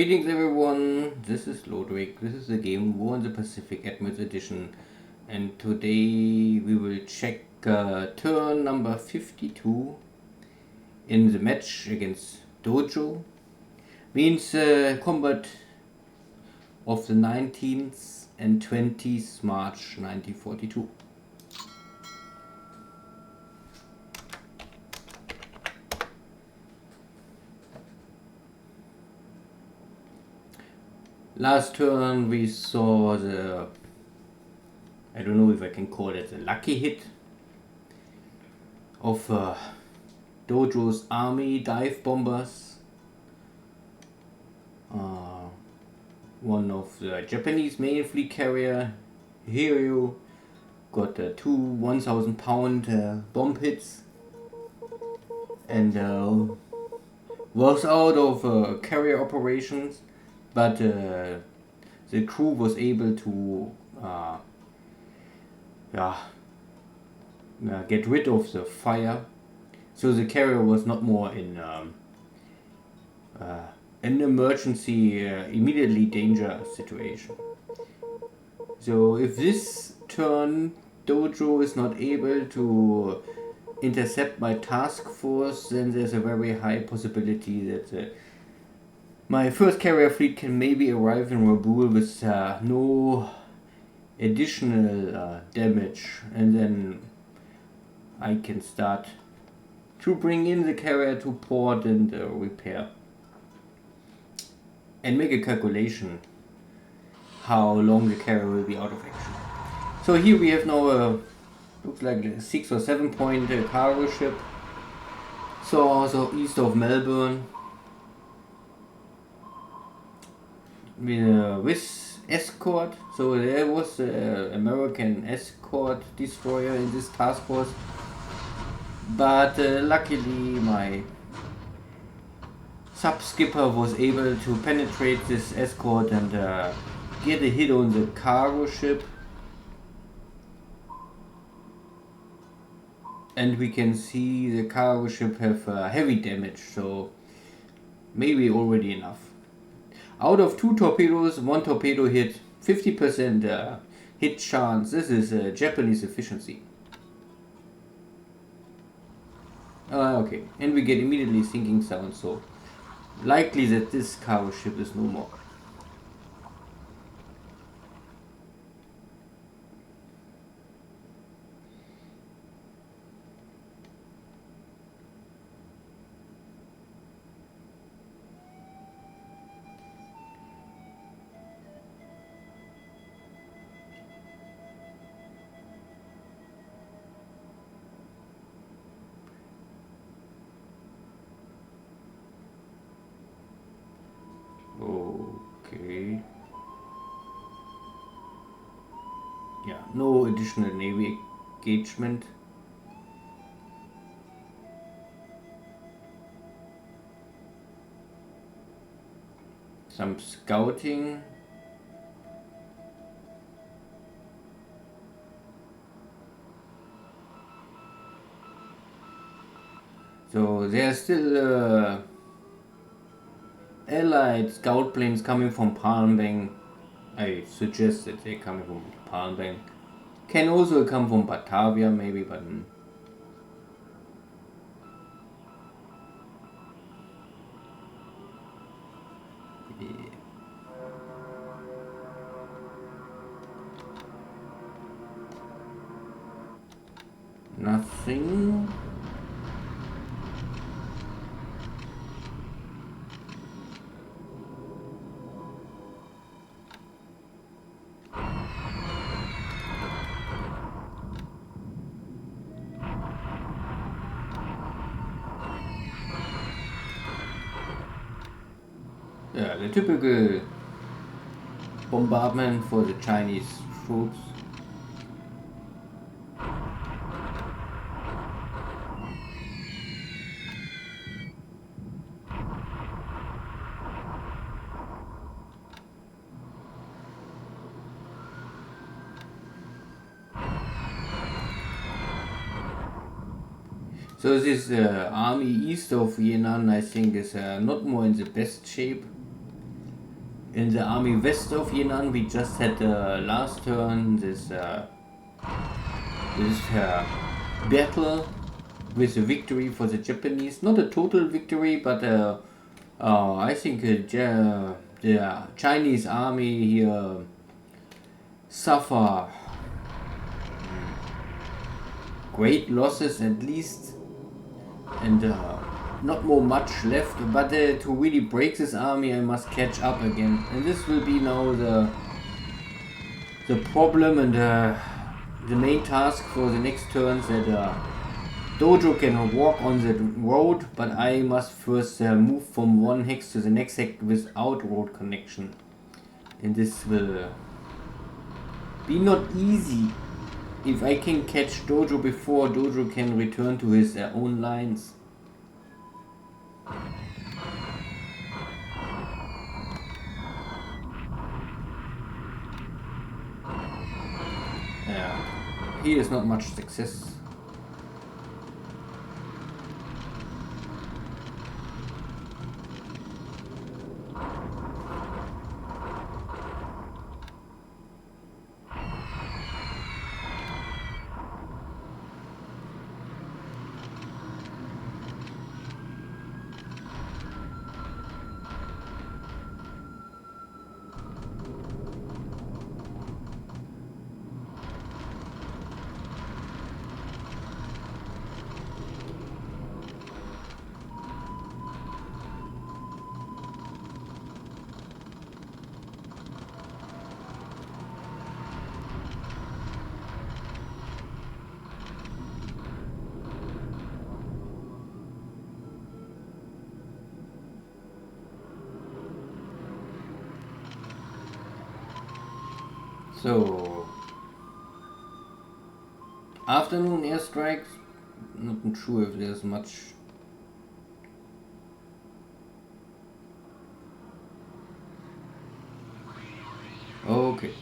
Greetings everyone, this is Lodrik, this is the game War in the Pacific Admirals Edition, and today we will check turn number 52 in the match against Dojo. Means combat of the 19th and 20th March 1942. Last turn we saw the, I don't know if I can call it a lucky hit of Dojo's army dive bombers. One of the Japanese main fleet carrier, Hiryu, got two 1,000 pound bomb hits and was out of carrier operations. But the crew was able to get rid of the fire, so the carrier was not more in an emergency, immediately danger situation. So if this turn Dojo is not able to intercept my task force, then there's a very high possibility that my first carrier fleet can maybe arrive in Rabul with no additional damage, and then I can start to bring in the carrier to port and repair. And make a calculation how long the carrier will be out of action. So here we have now a, looks like a 6 or 7 point cargo ship. So also east of Melbourne. With escort, so there was an American escort destroyer in this task force, but luckily my sub skipper was able to penetrate this escort and get a hit on the cargo ship, and we can see the cargo ship have heavy damage, so maybe already enough. Out of 2 torpedoes, 1 torpedo hit, 50% hit chance. This is Japanese efficiency. Okay, and we get immediately sinking sound, so likely that this cargo ship is no more. Okay. Yeah, no additional Navy engagement. Some scouting. So there's still Allied scout planes coming from Palm Bank. I suggest that they're coming from Palm Bank. Can also come from Batavia maybe, but yeah. Nothing. Yeah, the typical bombardment for the Chinese troops. So this army east of Yan'an, I think, is not more in the best shape. in the army west of Yunnan. We just had last turn this battle with a victory for the Japanese. Not a total victory, but I think the Chinese army here suffer great losses at least, and not more much left. But to really break this army, I must catch up again, and this will be now the problem and the main task for the next turns. That Dojo can walk on the road, but I must first move from one hex to the next hex without road connection, and this will be not easy. If I can catch Dojo before Dojo can return to his own lines. Here is not much success. So, afternoon airstrikes, not sure if there's much. Okay.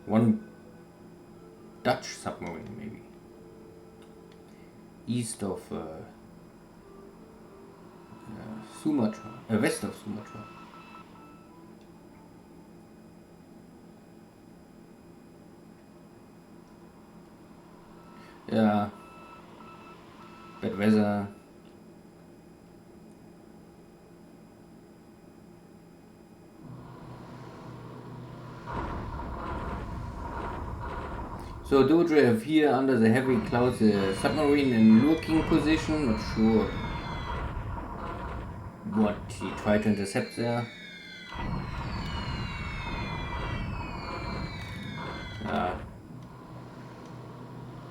One Dutch submarine maybe. East of Sumatra, west of Sumatra. Yeah, bad weather. So Dojo have here under the heavy clouds a submarine in lurking position. Not sure what he tried to intercept there.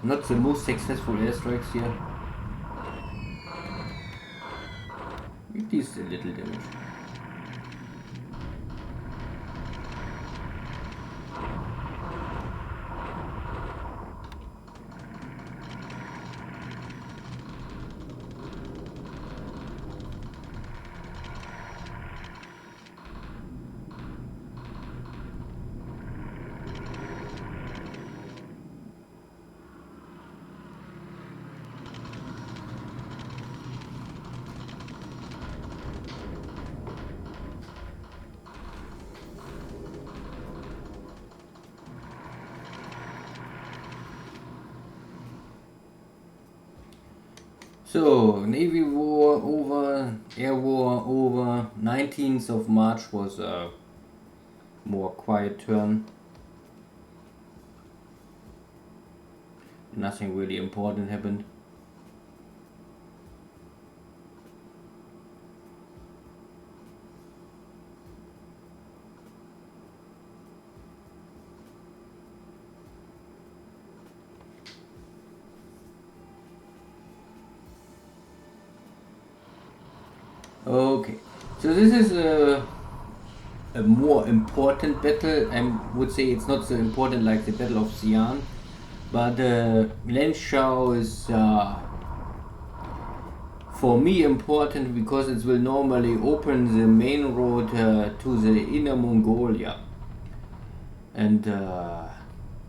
Not the most successful airstrikes here. At least a little damage. So, Navy war over, air war over. 19th of March was a more quiet turn. Nothing really important happened. Okay, so this is a more important battle. I would say it's not so important like the Battle of Xi'an, but Lenshao is for me important because it will normally open the main road to the Inner Mongolia, and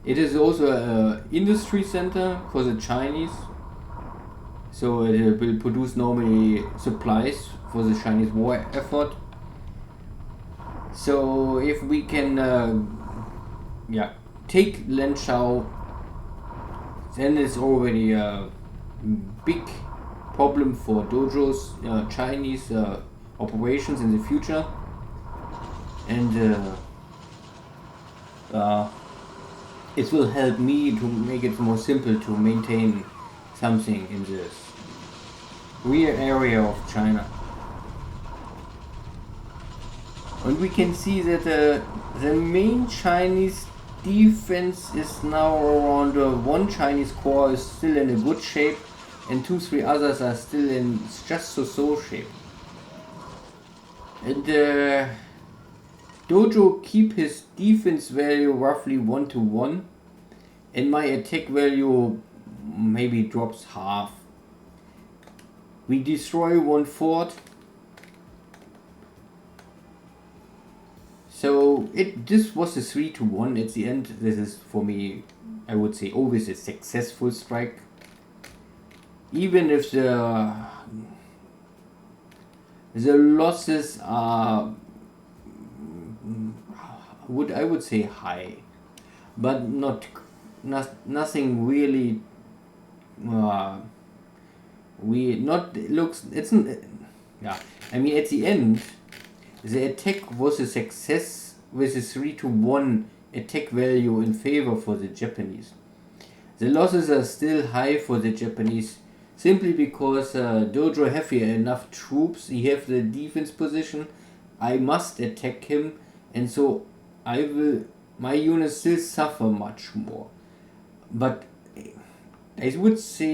it is also an industry center for the Chinese. So it will produce normally supplies for the Chinese war effort. So if we can take Lanzhou, then it's already a big problem for Dojo's Chinese operations in the future, and it will help me to make it more simple to maintain something in this rear area of China. And we can see that the main Chinese defense is now around one Chinese corps is still in a good shape, and 2-3 others are still in just so shape. And Dojo keep his defense value roughly 1-to-1, and my attack value maybe drops half. We destroy one fort. So this was a 3-to-1 at the end. This is for me, I would say, always a successful strike. Even if the losses are, I would say high, but nothing really. I mean, at the end, the attack was a success with a 3-to-1 attack value in favor for the Japanese. The losses are still high for the Japanese, simply because Dojo have here enough troops. He have the defense position. I must attack him, and so my units still suffer much more. But I would say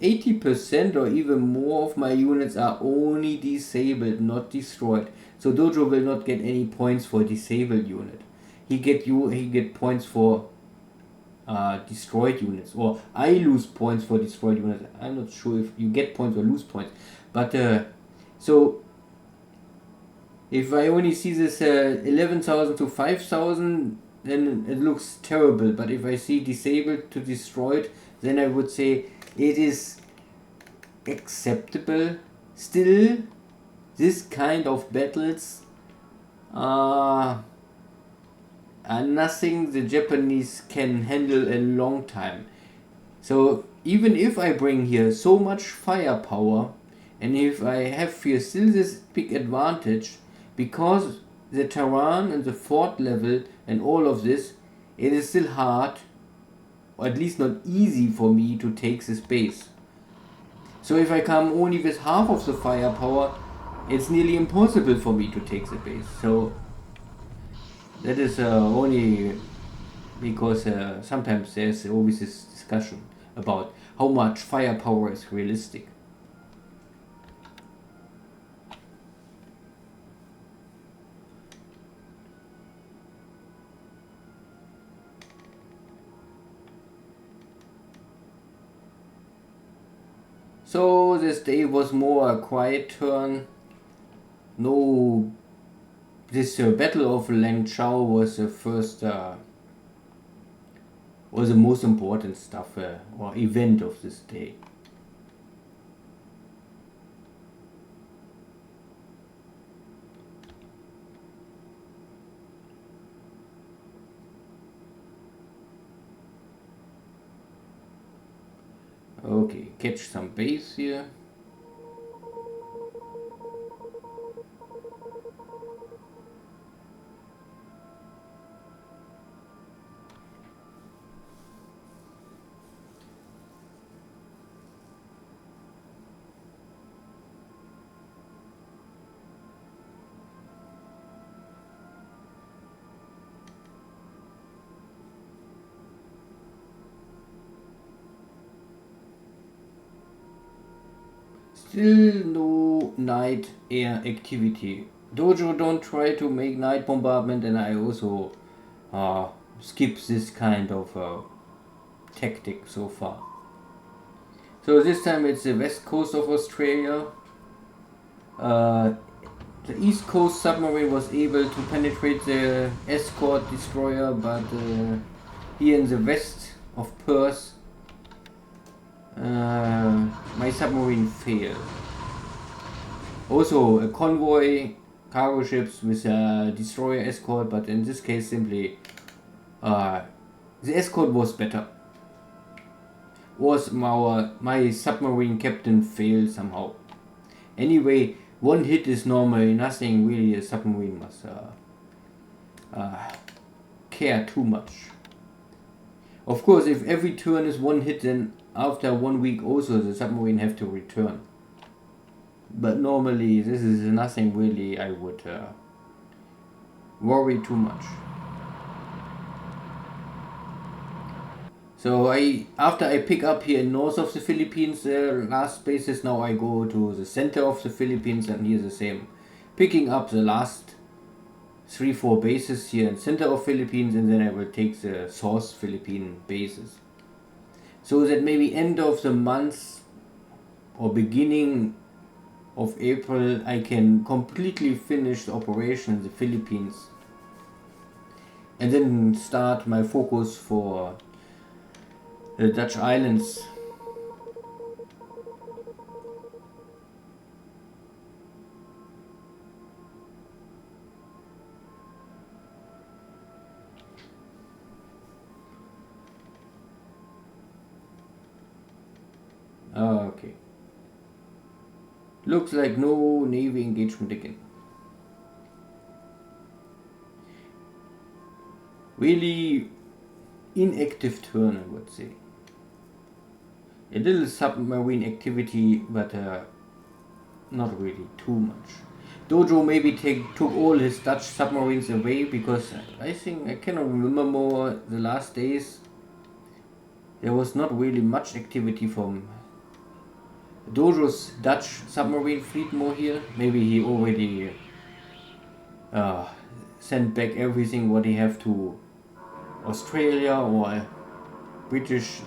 80% or even more of my units are only disabled, not destroyed. So Dojo will not get any points for disabled unit. He get points for destroyed units, or I lose points for destroyed units. I'm not sure if you get points or lose points, but so if I only see this 11,000 to 5,000, then it looks terrible. But if I see disabled to destroyed, then I would say it is acceptable. Still, this kind of battles are nothing the Japanese can handle a long time. So even if I bring here so much firepower, and if I have here still this big advantage, because the terrain and the fort level and all of this, it is still hard, or at least not easy for me to take this base. So if I come only with half of the firepower, it's nearly impossible for me to take the base. So that is only because sometimes there's always this discussion about how much firepower is realistic. So this day was more a quiet turn. No, this Battle of Lanzhou was the first, was the most important stuff or event of this day. Okay, catch some base here. Still no night air activity. Dojo don't try to make night bombardment, and I also skip this kind of tactic so far. So this time it's the west coast of Australia. The east coast submarine was able to penetrate the escort destroyer, but here in the west of Perth, my submarine failed. Also a convoy, cargo ships with a destroyer escort, but in this case simply the escort was better. Was my submarine captain failed somehow. Anyway, one hit is normally nothing really. A submarine must care too much. Of course, if every turn is one hit, then after 1 week also the submarine have to return. But normally this is nothing really I would worry too much. So after I pick up here north of the Philippines, the last bases, now I go to the center of the Philippines and here the same. Picking up the last 3-4 bases here in center of Philippines, and then I will take the South Philippine bases. So that maybe end of the month or beginning of April I can completely finish the operation in the Philippines. And then start my focus for the Dutch islands. Okay. Looks like no Navy engagement again. Really inactive turn, I would say. A little submarine activity, but not really too much. Dojo maybe took all his Dutch submarines away, because I think I cannot remember more the last days. There was not really much activity from Dojo's Dutch submarine fleet more here. Maybe he already sent back everything what he have to Australia or British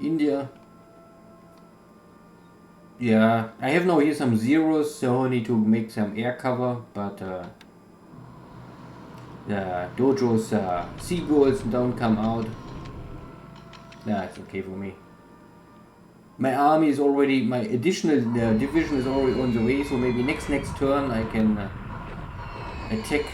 India. Yeah, I have now here some zeros, so I need to make some air cover, but the Dojo's seagulls don't come out. That's okay for me. My army is already, my additional division is already on the way, so maybe next turn I can attack.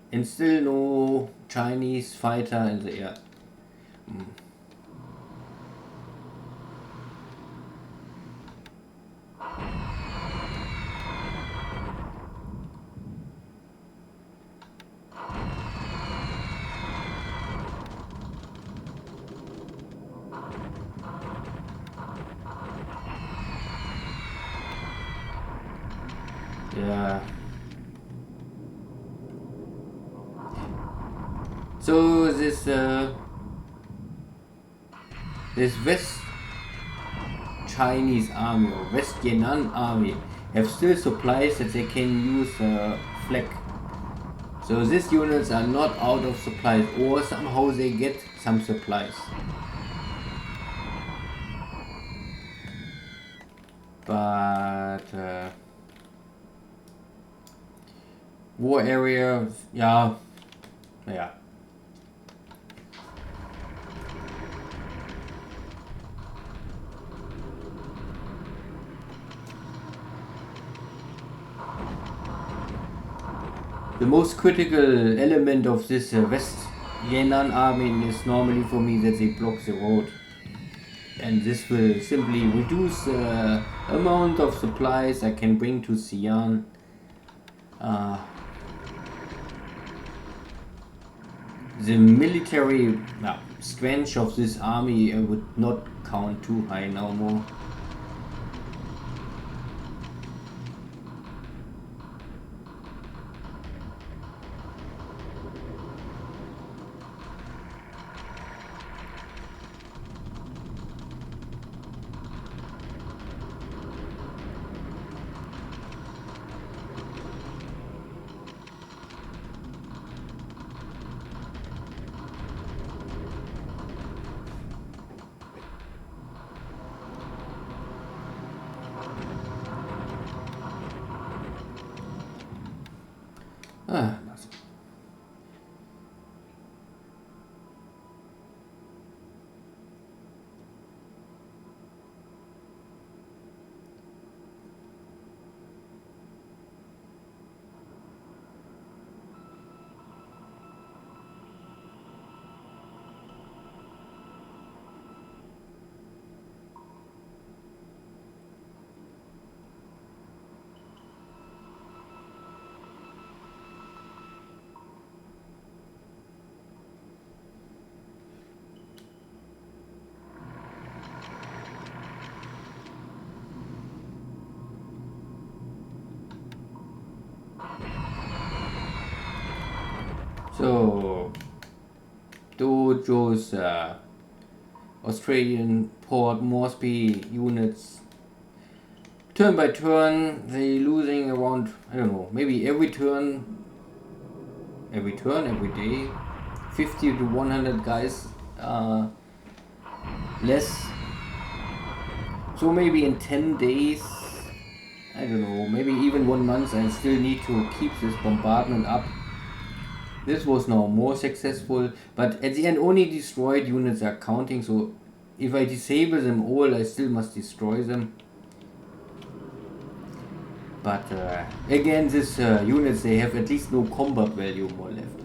And still no Chinese fighter in the air. Yeah. So this West Chinese army or West Yan'an army have still supplies that they can use flak. So these units are not out of supplies, or somehow they get some supplies. But war area, yeah. The most critical element of this West Yan'an army is normally for me that they block the road. And this will simply reduce the amount of supplies I can bring to Xi'an. The military strength of this army I would not count too high now more. Ah, so Dojo's Australian Port Moresby units, turn by turn, they losing around, I don't know, maybe every day, 50 to 100 guys less. So maybe in 10 days, I don't know, maybe even 1 month, I still need to keep this bombardment up. This was now more successful, but at the end only destroyed units are counting, so if I disable them all, I still must destroy them. But again, these units, they have at least no combat value more left.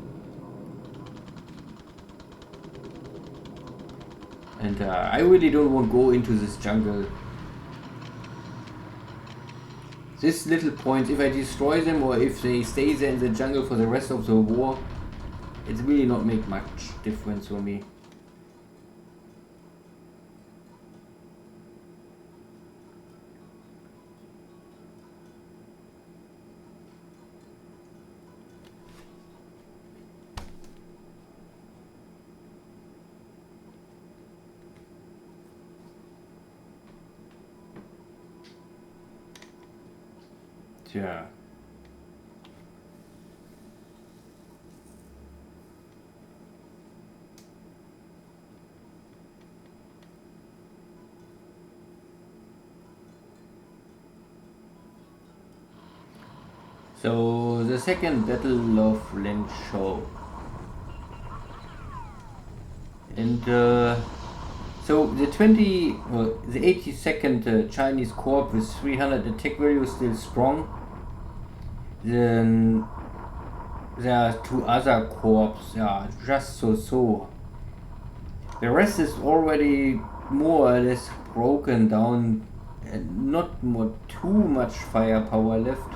And I really don't want to go into this jungle. These little points, if I destroy them or if they stay there in the jungle for the rest of the war, it's really not make much difference for me. Tja. So the second battle of Lenshow, and so the 82nd Chinese Corps with 300 attack value is still strong. Then there are two other corps, just so. The rest is already more or less broken down, and not too much firepower left.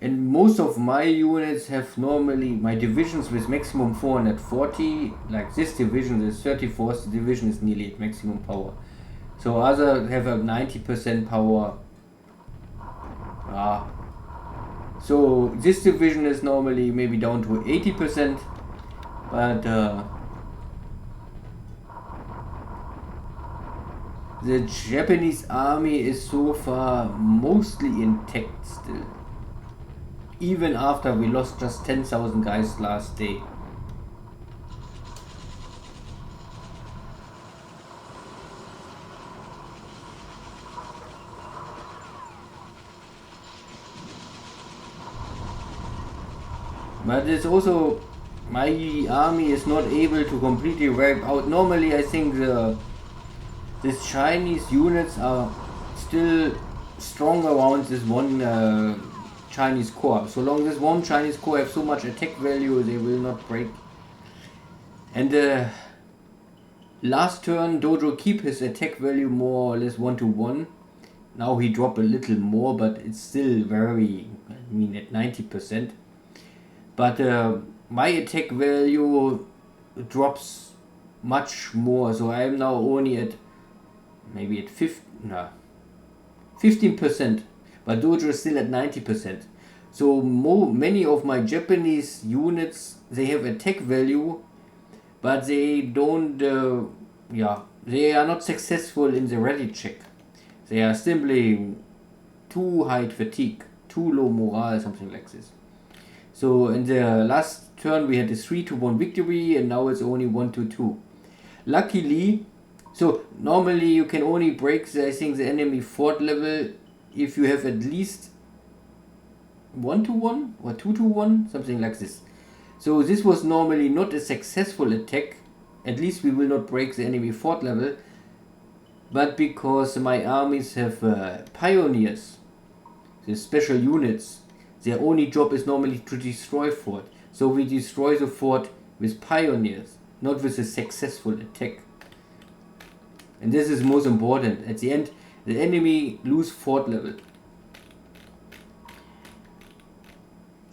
And most of my units have normally, my divisions with maximum 440, like this division, the 34th division is nearly at maximum power. So other have a 90% power. So this division is normally maybe down to 80%, but the Japanese army is so far mostly intact still. Even after we lost just 10,000 guys last day. But it's also, my army is not able to completely wipe out. Normally I think these Chinese units are still strong around this one Chinese Corps. So long this one Chinese Corps have so much attack value, they will not break. And last turn Dojo keep his attack value more or less 1-to-1. Now he dropped a little more, but it's still very, at 90%. But my attack value drops much more, so I am now only at maybe at 15%, but Dojo is still at 90%. So many of my Japanese units, they have attack value, but they don't, they are not successful in the ready check. They are simply too high fatigue, too low morale, something like this. So in the last turn we had a 3-1 victory, and now it's only 1-2. Luckily, so normally you can only break the enemy fort level if you have at least 1-1 or 2-1, something like this. So this was normally not a successful attack. At least we will not break the enemy fort level. But because my armies have pioneers, the special units, their only job is normally to destroy fort. So we destroy the fort with pioneers, not with a successful attack. And this is most important. At the end, the enemy lose fort level.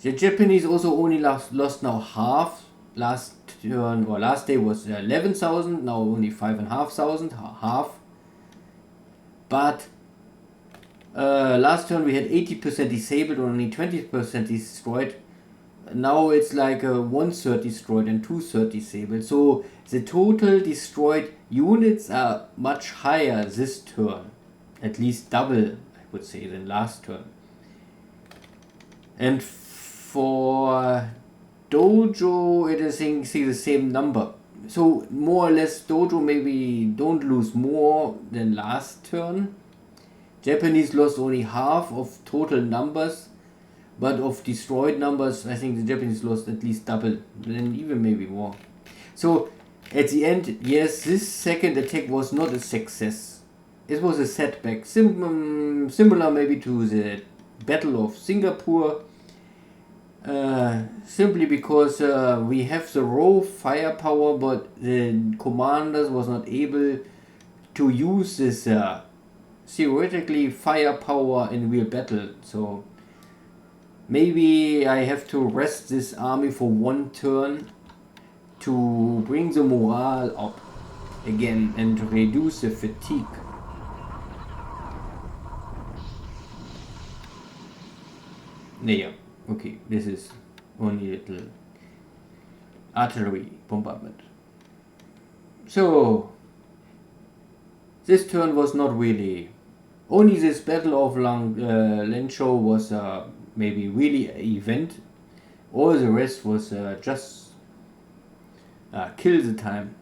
The Japanese also only lost now half. Last turn or last day was 11,000, now only 5,500, half. But last turn we had 80% disabled and only 20% destroyed. Now it's like 1/3 destroyed and 2/3 disabled. So the total destroyed units are much higher this turn. At least double, I would say, than last turn. And for Dojo, it is the same number. So more or less Dojo maybe don't lose more than last turn. Japanese lost only half of total numbers, but of destroyed numbers, I think the Japanese lost at least double, then even maybe more. So at the end, yes, this second attack was not a success. It was a setback, similar maybe to the Battle of Singapore. Simply because we have the raw firepower, but the commanders was not able to use this theoretically firepower in real battle. So maybe I have to rest this army for one turn to bring the morale up again and reduce the fatigue. Yeah, okay, this is only a little artillery bombardment. So this turn was not really. Only this Battle of Lanzhou was maybe really an event. All the rest was just kill the time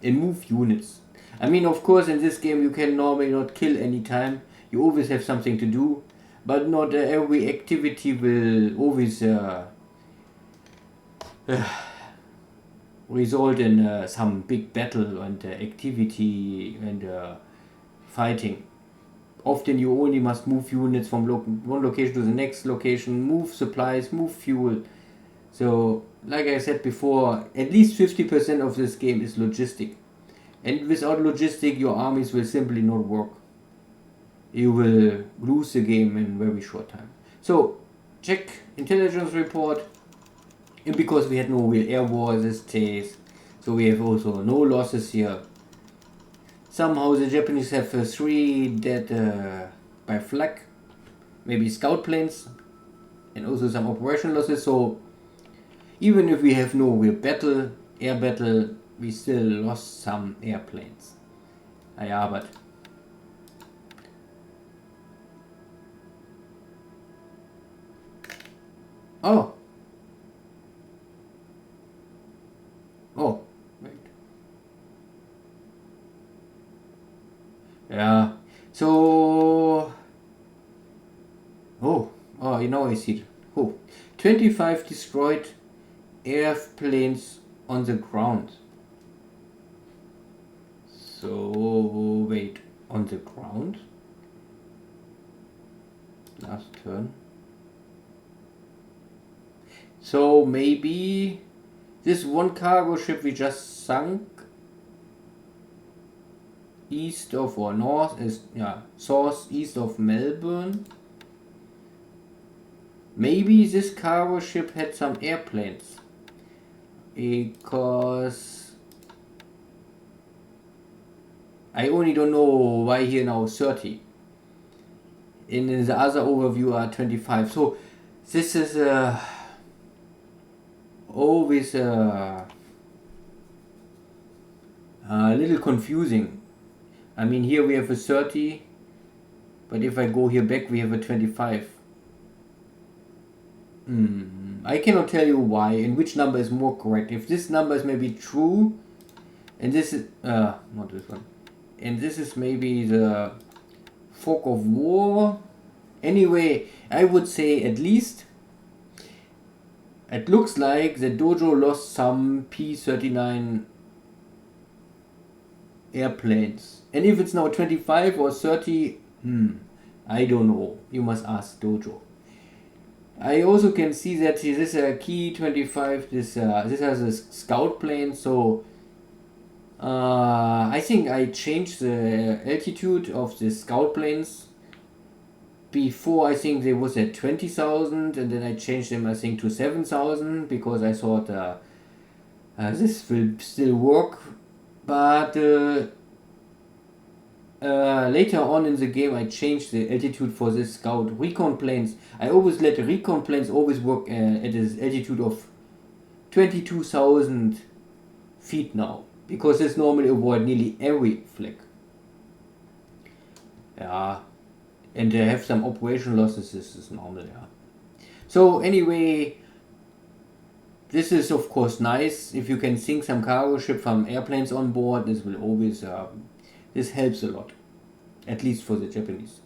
and move units. I mean, of course, in this game you can normally not kill any time. You always have something to do, but not every activity will always result in some big battle and activity and fighting. Often you only must move units from one location to the next location, move supplies, move fuel. So, like I said before, at least 50% of this game is logistic. And without logistic, your armies will simply not work. You will lose the game in very short time. So, check intelligence report. And because we had no real air war these days, so we have also no losses here. Somehow the Japanese have 3 dead by flak, maybe scout planes, and also some operation losses. So even if we have no real battle, air battle, we still lost some airplanes. Ja, but oh. Oh, wait. Yeah. So. Oh, you know I see it. Oh, 25 destroyed airplanes on the ground. So wait, on the ground? Last turn. So maybe this one cargo ship we just sunk east of or north is south east of Melbourne. Maybe this cargo ship had some airplanes because I only don't know why here now 30. In the other overview are 25. So this is always a little confusing. I mean, here we have a 30, but if I go here back we have a 25. I cannot tell you why and which number is more correct. If this number is maybe true, and this is not this one, and this is maybe the fog of war, Anyway, I would say at least it looks like the Dojo lost some P-39 airplanes. And if it's now 25 or 30, I don't know. You must ask Dojo. I also can see that this Key 25, this has a scout plane, so I think I changed the altitude of the scout planes. Before I think they was at 20,000 and then I changed them I think to 7,000 because I thought this will still work, but later on in the game I changed the altitude for this scout recon planes. I always let the recon planes always work at an altitude of 22,000 feet now, because this normally avoid nearly every flag. Yeah, and they have some operation losses, this is normal, yeah. So anyway, this is of course nice. If you can sink some cargo ship from airplanes on board, this will always, this helps a lot, at least for the Japanese.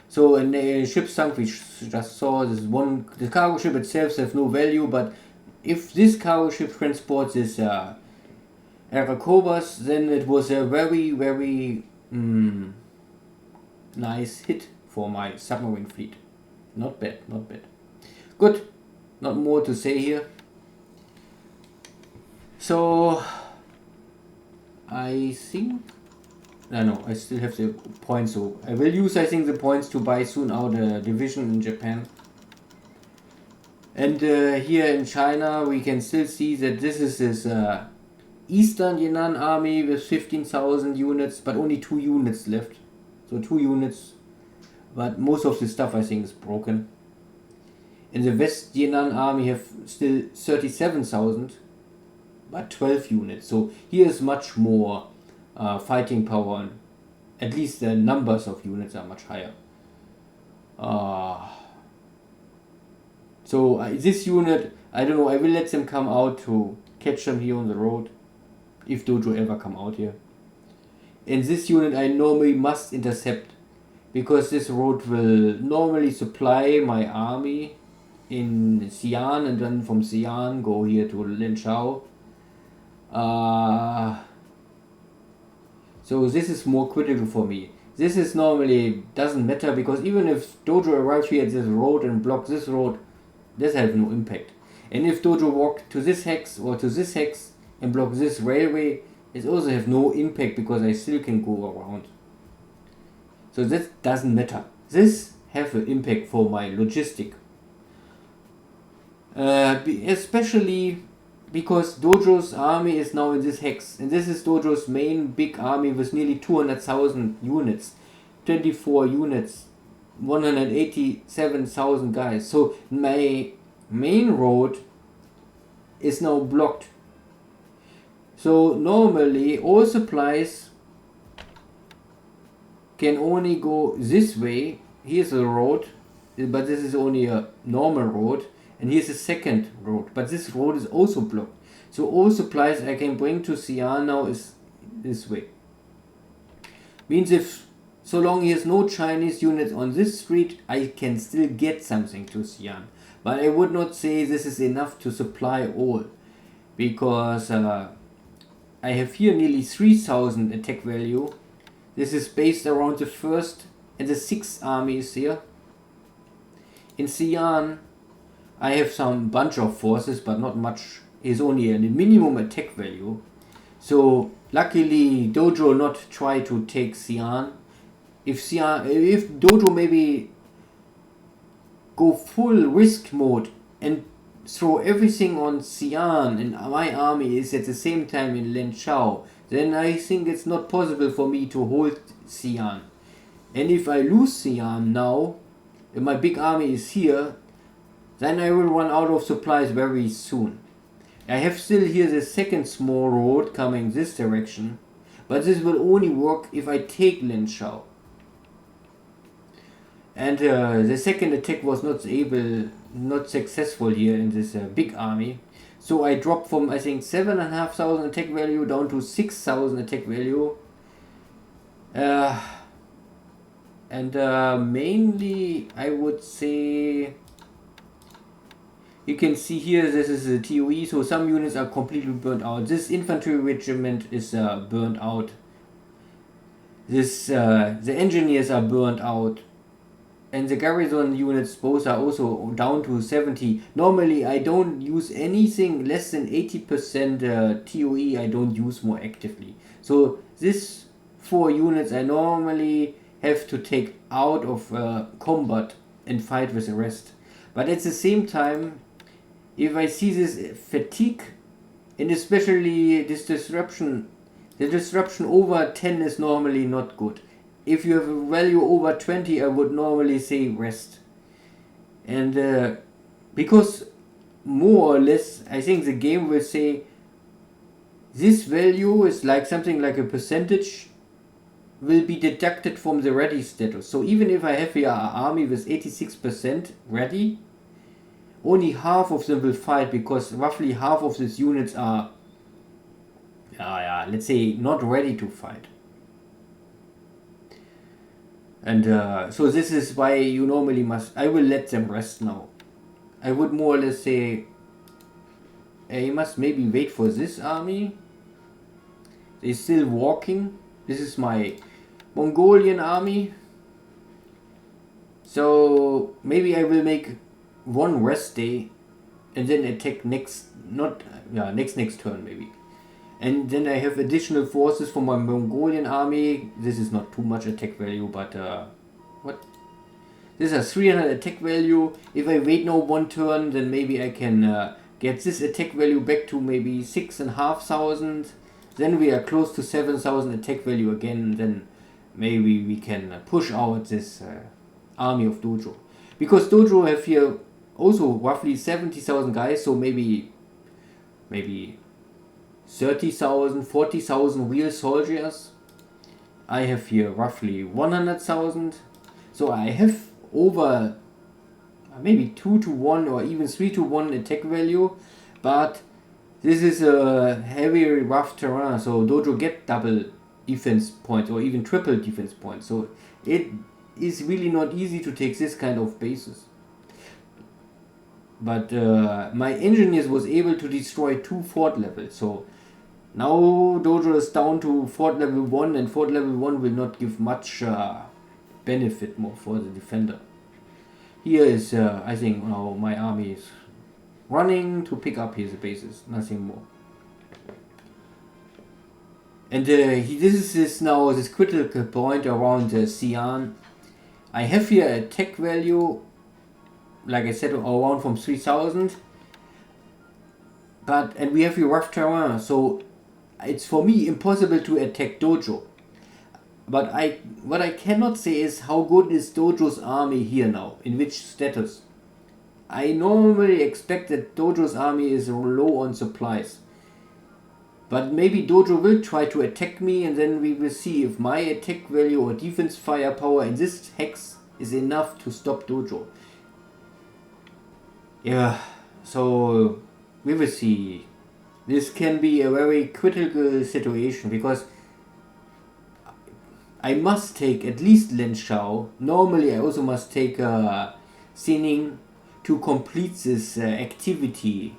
So a ship sunk, we just saw this one, the cargo ship itself has no value, but if this cargo ship transports this Arakobas, then it was a very, very nice hit for my submarine fleet. Not bad, not bad. Good, not more to say here. So I think, no, I still have the points, so I will use I think the points to buy soon out a division in Japan. And here in China we can still see that this is this Eastern Yan'an army with 15,000 units, but only 2 units left. So 2 units, but most of the stuff I think is broken. In the West Yan'an army have still 37,000, but 12 units. So here is much more fighting power, and at least the numbers of units are much higher. So this unit, I don't know, I will let them come out to catch them here on the road, if Dojo ever come out here. And this unit I normally must intercept, because this road will normally supply my army in Xi'an, and then from Xi'an go here to Linchao. So this is more critical for me. This is normally doesn't matter, because even if Dojo arrives here at this road and blocks this road, this has no impact. And if Dojo walk to this hex or to this hex and block this railway, it also have no impact, because I still can go around. So that doesn't matter. This have an impact for my logistic. Especially because Dojo's army is now in this hex, and this is Dojo's main big army with nearly 200,000 units, 24 units, 187,000 guys. So my main road is now blocked. So normally all supplies can only go this way. Here's a road, but this is only a normal road, and here's a second road, but this road is also blocked. So all supplies I can bring to Xi'an now is this way. Means if so long there's no Chinese units on this street, I can still get something to Xi'an. But I would not say this is enough to supply all, because I have here nearly 3,000 attack value. This is based around the 1st and the 6th armies here. In Xi'an I have some bunch of forces, but not much. Is only a minimum attack value. So luckily Dojo not try to take Xi'an. If Dojo maybe go full risk mode and throw everything on Xi'an, and my army is at the same time in Linchao, then I think it's not possible for me to hold Xi'an. And if I lose Xi'an now, and my big army is here, then I will run out of supplies very soon. I have still here the second small road coming this direction, but this will only work if I take Linchao. And the second attack was not successful here in this big army. So I dropped from I think 7,500 attack value down to 6,000 attack value. And And mainly I would say, you can see here this is a TOE, so some units are completely burnt out. This infantry regiment is burnt out. The engineers are burnt out. And the garrison units both are also down to 70. Normally I don't use anything less than 80% TOE, I don't use more actively. So this 4 units I normally have to take out of combat and fight with the rest. But at the same time, if I see this fatigue, and especially this disruption, the disruption over 10 is normally not good. If you have a value over 20, I would normally say rest. And because more or less, I think the game will say this value is like something like a percentage will be deducted from the ready status. So even if I have here an army with 86% ready, only half of them will fight, because roughly half of these units are, let's say, not ready to fight. And so this is why you normally I will let them rest now. I would more or less say, you must maybe wait for this army. They're still walking. This is my Mongolian army. So maybe I will make one rest day and then attack next turn maybe. And then I have additional forces for my Mongolian army. This is not too much attack value, but what? This has 300 attack value. If I wait now 1 turn, then maybe I can get this attack value back to maybe 6,500. Then we are close to 7,000 attack value again. Then maybe we can push out this army of Dojo. Because Dojo have here also roughly 70,000 guys, so maybe 30,000, 40,000 real soldiers. I have here roughly 100,000. So I have over maybe 2 to 1 or even 3 to 1 attack value. But this is a heavy rough terrain, so Dojo get double defense points or even triple defense points. So it is really not easy to take this kind of bases. But my engineers was able to destroy 2 fort levels. So now Dojo is down to fort level 1, and fort level 1 will not give much benefit more for the defender. Here is, I think, now my army is running to pick up his bases, nothing more. And this is now this critical point around Xi'an. I have here attack value, like I said, around from 3,000. And we have here rough terrain, so it's for me impossible to attack Dojo. But what I cannot say is how good is Dojo's army here now, in which status. I normally expect that Dojo's army is low on supplies. But maybe Dojo will try to attack me, and then we will see if my attack value or defense firepower in this hex is enough to stop Dojo. Yeah, so we will see. This can be a very critical situation, because I must take at least Lenshao. Normally I also must take Xining to complete this activity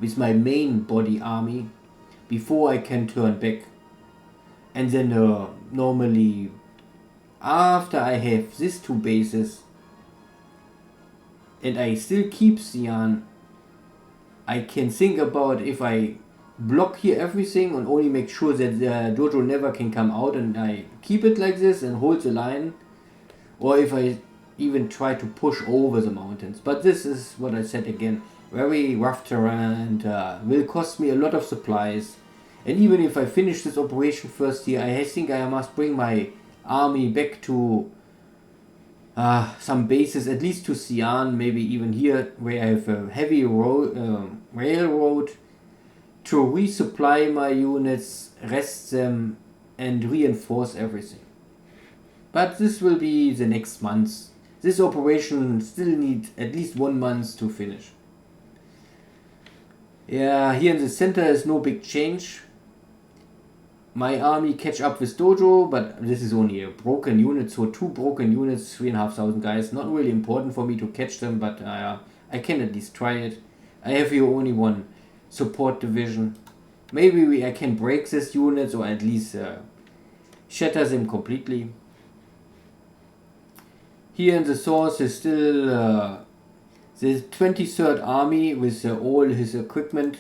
with my main body army before I can turn back. And then normally after I have these 2 bases and I still keep Xi'an, I can think about if I block here everything and only make sure that Dojo never can come out, and I keep it like this and hold the line, or if I even try to push over the mountains. But this is what I said again, very rough terrain, and will cost me a lot of supplies. And even if I finish this operation first here, I think I must bring my army back to some bases, at least to Xi'an, maybe even here where I have a heavy railroad, to resupply my units, rest them, and reinforce everything. But this will be the next month. This operation still needs at least 1 month to finish. Yeah, here in the center is no big change. my army catch up with Dojo, but this is only a broken unit, so 2 broken units, 3,500 guys. Not really important for me to catch them, but I can at least try it. I have here only 1 support division. Maybe I can break these units or at least shatter them completely. Here in the source is still the 23rd army with all his equipment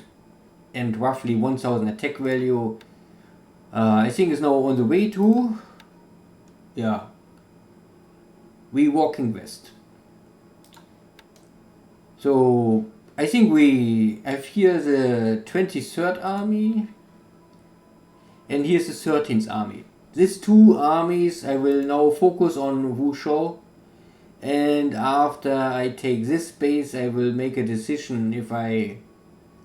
and roughly 1000 attack value. I think is now on the way to, we walking west. So I think we have here the 23rd army and here's the 13th army. These 2 armies I will now focus on Wuzhou, and after I take this base I will make a decision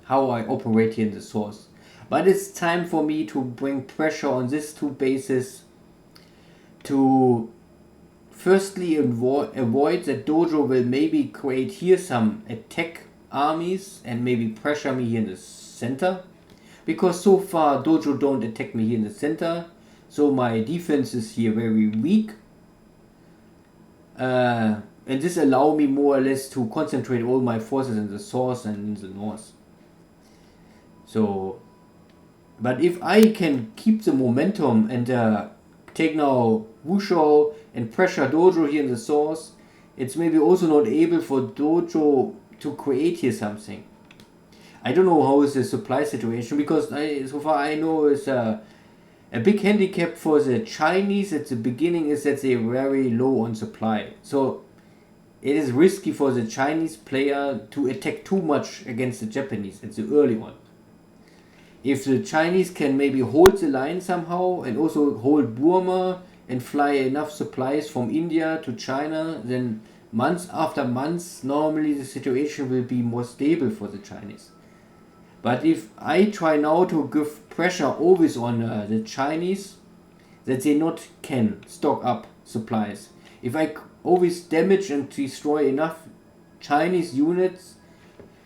how I operate here in the source. But it's time for me to bring pressure on these 2 bases to firstly avoid that Dojo will maybe create here some attack armies and maybe pressure me here in the center. Because so far Dojo don't attack me here in the center, so my defense is here very weak. And this allow me more or less to concentrate all my forces in the source and in the north. So, but if I can keep the momentum and take now Wuzhou and pressure Dojo here in the source, it's maybe also not able for Dojo to create here something. I don't know how is the supply situation, because so far I know it's a big handicap for the Chinese at the beginning is that they're very low on supply. So it is risky for the Chinese player to attack too much against the Japanese at the early on. If the Chinese can maybe hold the line somehow and also hold Burma and fly enough supplies from India to China, then months after months normally the situation will be more stable for the Chinese. But if I try now to give pressure always on the Chinese, that they not can stock up supplies. If I always damage and destroy enough Chinese units,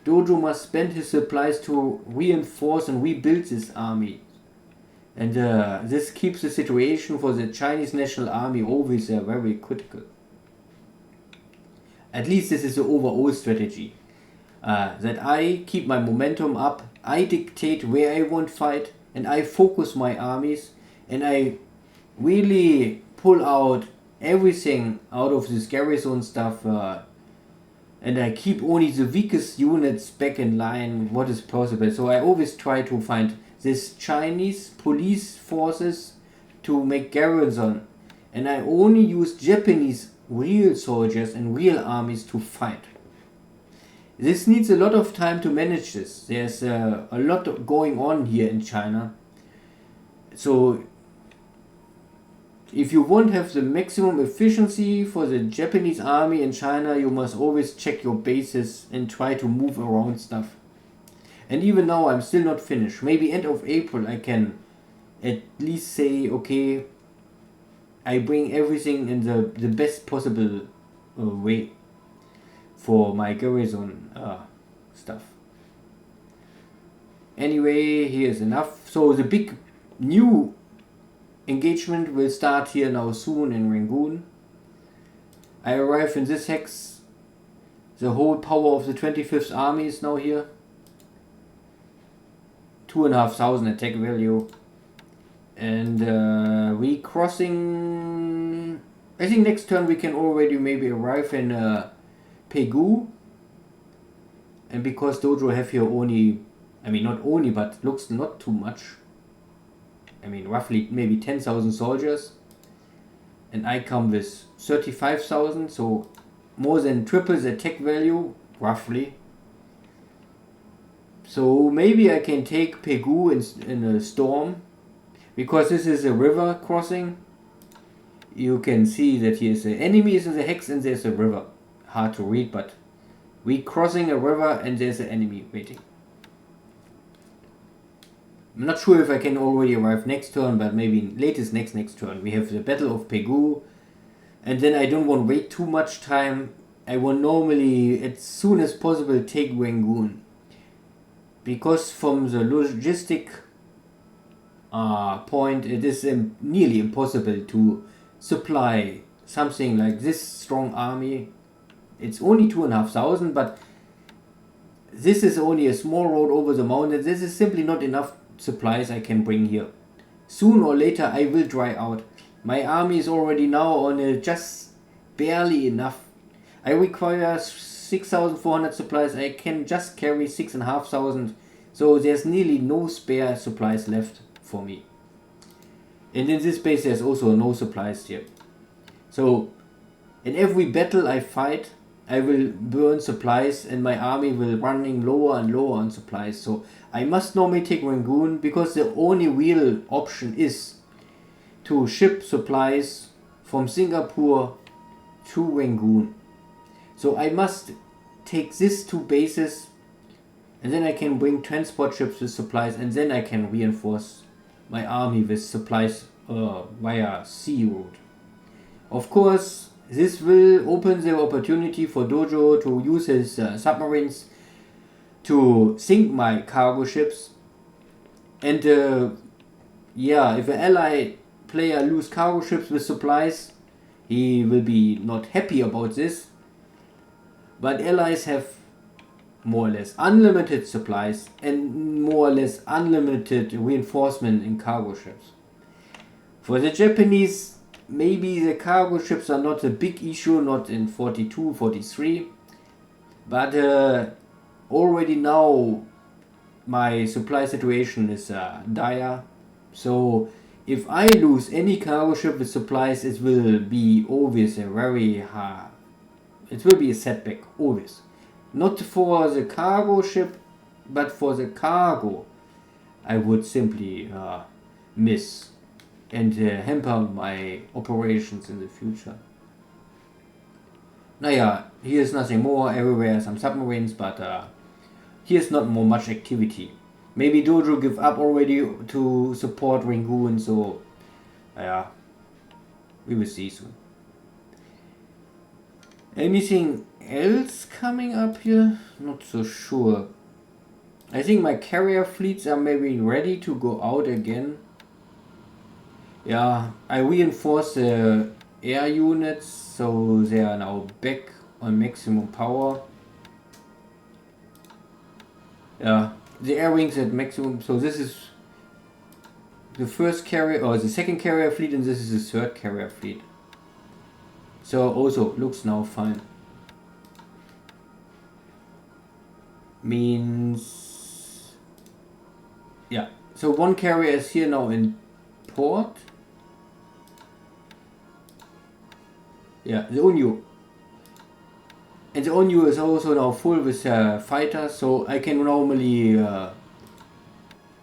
Dojo must spend his supplies to reinforce and rebuild this army. And this keeps the situation for the Chinese National Army always very critical. At least this is the overall strategy. That I keep my momentum up, I dictate where I want to fight, and I focus my armies, and I really pull out everything out of this garrison stuff, and I keep only the weakest units back in line, what is possible. So I always try to find this Chinese police forces to make garrison, and I only use Japanese real soldiers and real armies to fight. This needs a lot of time to manage this. There's a lot going on here in China. So if you want to have the maximum efficiency for the Japanese army in China, you must always check your bases and try to move around stuff. And even now I'm still not finished. Maybe end of April I can at least say, okay, I bring everything in the best possible way for my garrison stuff. Anyway, here's enough. So the big new engagement will start here now soon in Rangoon. I arrive in this hex. The whole power of the 25th army is now here. 2,500 attack value. And we crossing... I think next turn we can already maybe arrive in Pegu. And because Dojo have here only... I mean not only, but looks not too much. I mean roughly maybe 10,000 soldiers. And I come with 35,000, so more than triple the attack value, roughly. So maybe I can take Pegu in a storm, because this is a river crossing. You can see that here's the enemy is in the hex and there's a river. Hard to read, but we crossing a river and there's an enemy waiting. I'm not sure if I can already arrive next turn, but maybe latest next turn. We have the Battle of Pegu, and then I don't want to wait too much time. I will normally, as soon as possible, take Rangoon. Because from the logistic point, it is nearly impossible to supply something like this strong army. It's only 2,500, but this is only a small road over the mountains. This is simply not enough supplies I can bring here. Soon or later I will dry out. My army is already now on just barely enough. I require 6,400 supplies. I can just carry 6,500. So there's nearly no spare supplies left for me. And in this base there's also no supplies here. So in every battle I fight, I will burn supplies and my army will running lower and lower on supplies. So I must normally take Rangoon because the only real option is to ship supplies from Singapore to Rangoon. So I must take these two bases and then I can bring transport ships with supplies and then I can reinforce my army with supplies via sea route. Of course, this will open the opportunity for Dojo to use his submarines to sink my cargo ships. And if an ally player lose cargo ships with supplies, he will be not happy about this. But allies have more or less unlimited supplies and more or less unlimited reinforcement in cargo ships. For the Japanese, maybe the cargo ships are not a big issue, not in 42, 43, but already now my supply situation is dire. So if I lose any cargo ship with supplies, it will be always a very hard. It will be a setback, always. Not for the cargo ship, but for the cargo, I would simply miss and hamper my operations in the future. Naja, here is nothing more. Everywhere some submarines, but here's not more much activity. Maybe Dojo give up already to support Rangoon, so we will see soon. Anything else coming up here? Not so sure. I think my carrier fleets are maybe ready to go out again. Yeah, I reinforced the air units, so they are now back on maximum power. Yeah, the air wings at maximum, so this is the first carrier or the second carrier fleet and this is the third carrier fleet. So also looks now fine. Means yeah, so one carrier is here now in port. Yeah, the Onyu. And the Onyu is also now full with fighters, so I can normally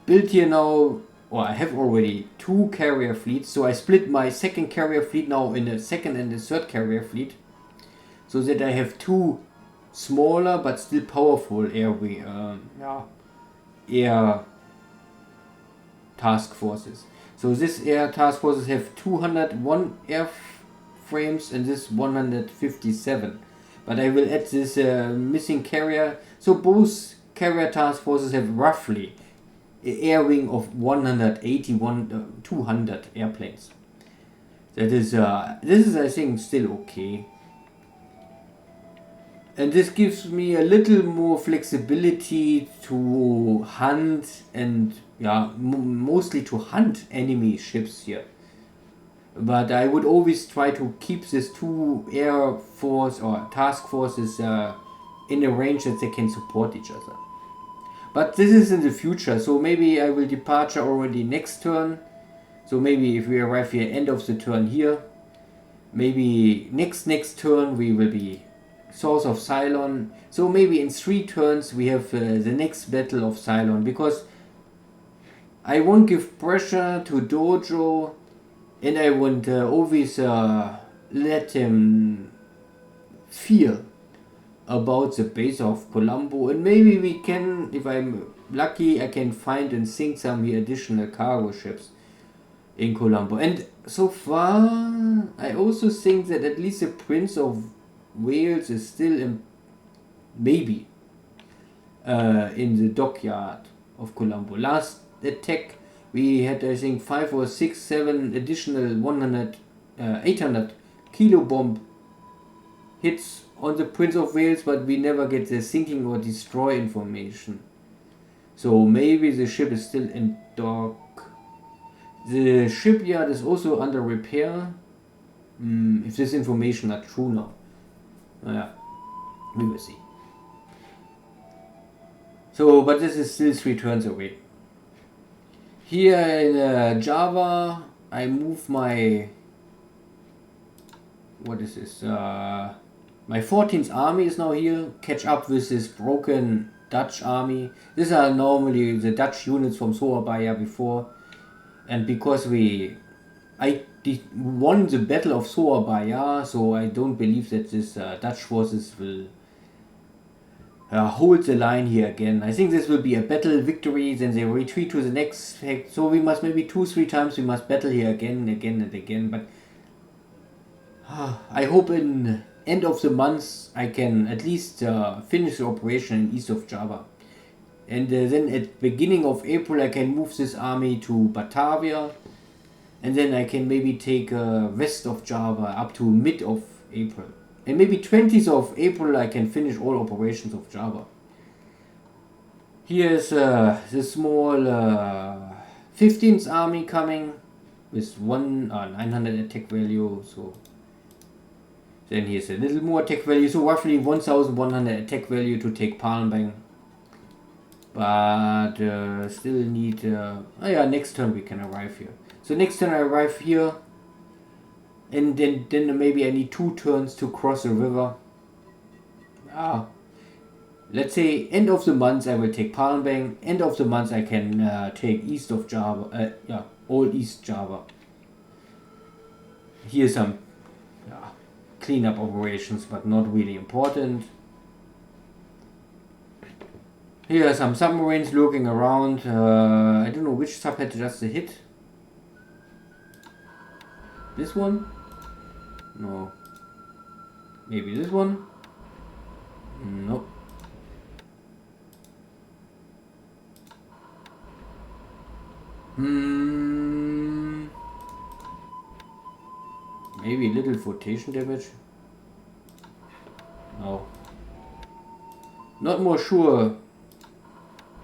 build here now, or I have already two carrier fleets, so I split my second carrier fleet now in the second and the third carrier fleet, so that I have two smaller but still powerful air task forces. So this air task forces have 201 airframes and this 157. But I will add this missing carrier. So both carrier task forces have roughly an air wing of 200 airplanes. That is, this is I think still okay. And this gives me a little more flexibility to hunt and mostly to hunt enemy ships here. But I would always try to keep these two air force or task forces in a range that they can support each other. But this is in the future, so maybe I will departure already next turn. So maybe if we arrive here end of the turn here, maybe next turn we will be Source of Cylon. So maybe in 3 turns we have the next battle of Cylon, because I won't give pressure to Dojo. And I won't always let him feel about the base of Colombo. And maybe we can, if I'm lucky, I can find and sink some additional cargo ships in Colombo. And so far, I also think that at least the Prince of Wales is still in the dockyard of Colombo. Last attack We had, I think, 5 or 6, 7 additional 800 kilo bomb hits on the Prince of Wales, but we never get the sinking or destroy information. So maybe the ship is still in dock. The shipyard is also under repair. If this information are true now. Yeah, we will see. So, but this is still 3 turns away. Here in Java, I move my... What is this? My 14th army is now here. Catch up with this broken Dutch army. These are normally the Dutch units from Surabaya before. And because I won the Battle of Surabaya, so I don't believe that this Dutch forces will hold the line here again. I think this will be a battle victory, then they retreat to the next fact. So we must maybe 2-3 times we must battle here again and again and again. But I hope in end of the month I can at least finish the operation in east of Java. And then at beginning of April I can move this army to Batavia. And then I can maybe take west of Java up to mid of April. And maybe 20th of April I can finish all operations of Java. Here's the small 15th army coming with 900 attack value. So then here's a little more attack value. So roughly 1100 attack value to take Palembang. But still need... next turn we can arrive here. So next turn I arrive here. And then maybe I need 2 turns to cross the river. Let's say end of the month I will take Palembang. End of the month I can take east of Java. All East Java. Here's some cleanup operations, but not really important. Here are some submarines lurking around. I don't know which sub had just a hit. This one? No. Maybe this one? Nope. Maybe a little flotation damage? No. Not more sure.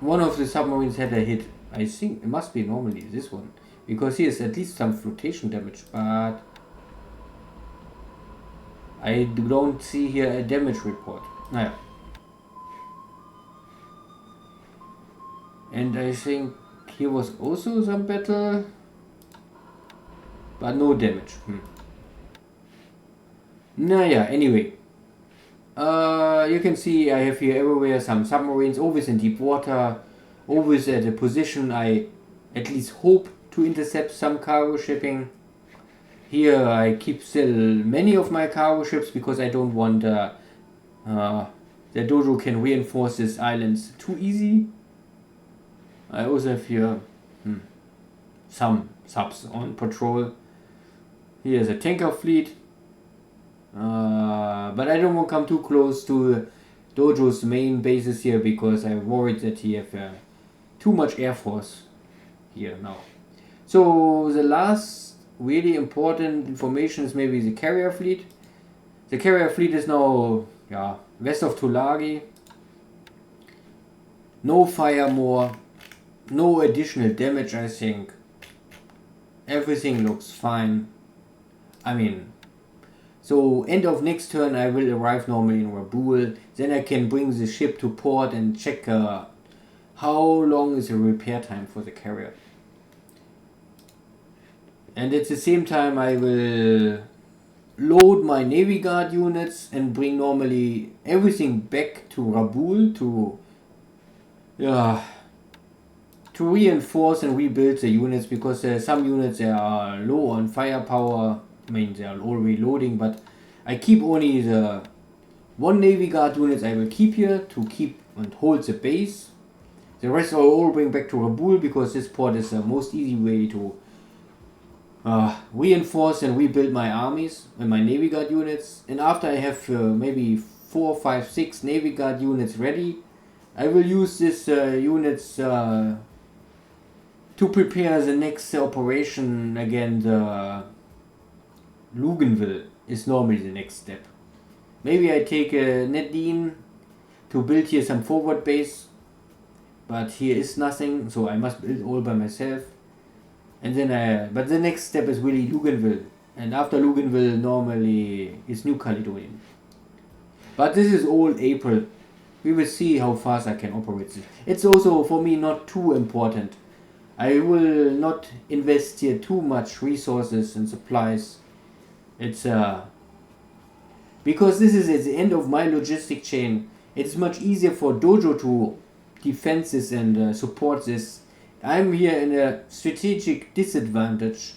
One of the submarines had a hit. I think it must be normally this one. Because he has at least some flotation damage, but I don't see here a damage report. And I think here was also some battle, but no damage. Anyway. You can see I have here everywhere some submarines, always in deep water, always at a position I at least hope to intercept some cargo shipping. Here I keep still many of my cargo ships because I don't want the Dojo can reinforce these islands too easy. I also have here some subs on patrol. Here's a tanker fleet. But I don't want to come too close to Dojo's main bases here because I'm worried that he have too much air force here now. So the last really important information is maybe the carrier fleet. The carrier fleet is now west of Tulagi. No fire more, no additional damage. I think everything looks fine. So end of next turn I will arrive normally in Rabaul. Then I can bring the ship to port and check how long is the repair time for the carrier. And at the same time I will load my Navy Guard units and bring normally everything back to Rabaul to reinforce and rebuild the units, because some units they are low on firepower. They are all reloading, but I keep only the 1 Navy Guard units I will keep here to keep and hold the base. The rest I will all bring back to Rabaul because this port is the most easy way to reinforce and rebuild my armies and my Navy Guard units. And after I have maybe 4, 5, 6 Navy Guard units ready, I will use these units to prepare the next operation against Luganville is normally the next step. Maybe I take a Nadine to build here some forward base, but here is nothing, so I must build all by myself. And then but the next step is really Luganville, and after Luganville normally is New Caledonian. But this is all April. We will see how fast I can operate this. It's also for me not too important. I will not invest here too much resources and supplies. It's because this is at the end of my logistic chain. It's much easier for Dojo to defend this and support this. I'm here in a strategic disadvantage.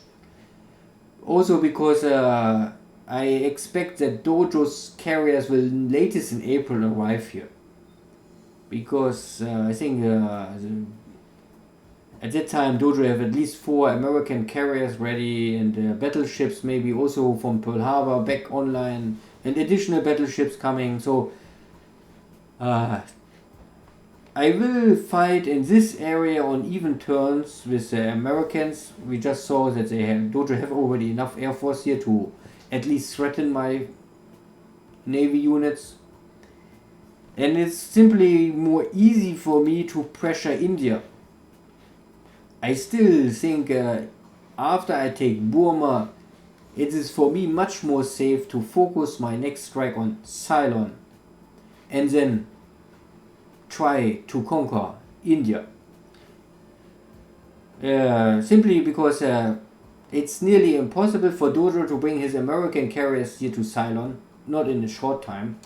Also because I expect that Dojo's carriers will latest in April arrive here. Because I think at that time Dojo have at least 4 American carriers ready, and battleships maybe also from Pearl Harbor back online, and additional battleships coming. So I will fight in this area on even terms with the Americans. We just saw that Dojo have already enough air force here to at least threaten my navy units. And it's simply more easy for me to pressure India. I still think after I take Burma, it is for me much more safe to focus my next strike on Ceylon and then try to conquer India. Simply because it's nearly impossible for Dojo to bring his American carriers here to Ceylon, not in a short time.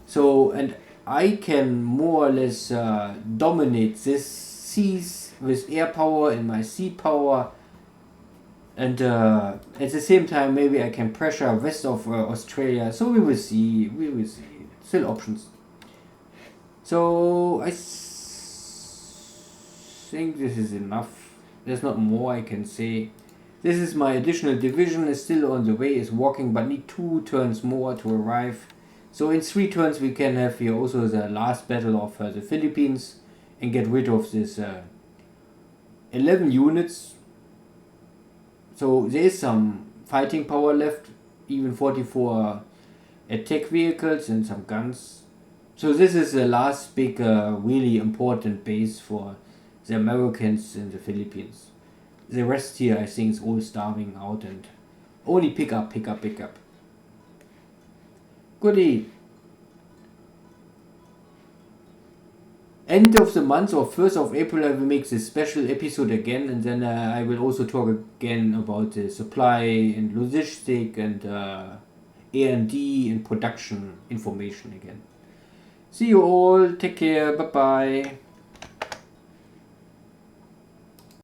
So, and I can more or less dominate this seas with air power and my sea power, and at the same time maybe I can pressure west of Australia. So we will see, still options. So I think this is enough. There's not more I can say. This is my additional division, is still on the way, is walking, but need 2 turns more to arrive. So in 3 turns we can have here also the last battle of the Philippines and get rid of this 11 units. So there is some fighting power left, even 44 attack vehicles and some guns. So this is the last big really important base for the Americans in the Philippines. The rest here I think is all starving out and only pick up. Goodie. End of the month or 1st of April I will make this special episode again, and then I will also talk again about the supply and logistic and A&D and production information again. See you all, take care, bye bye.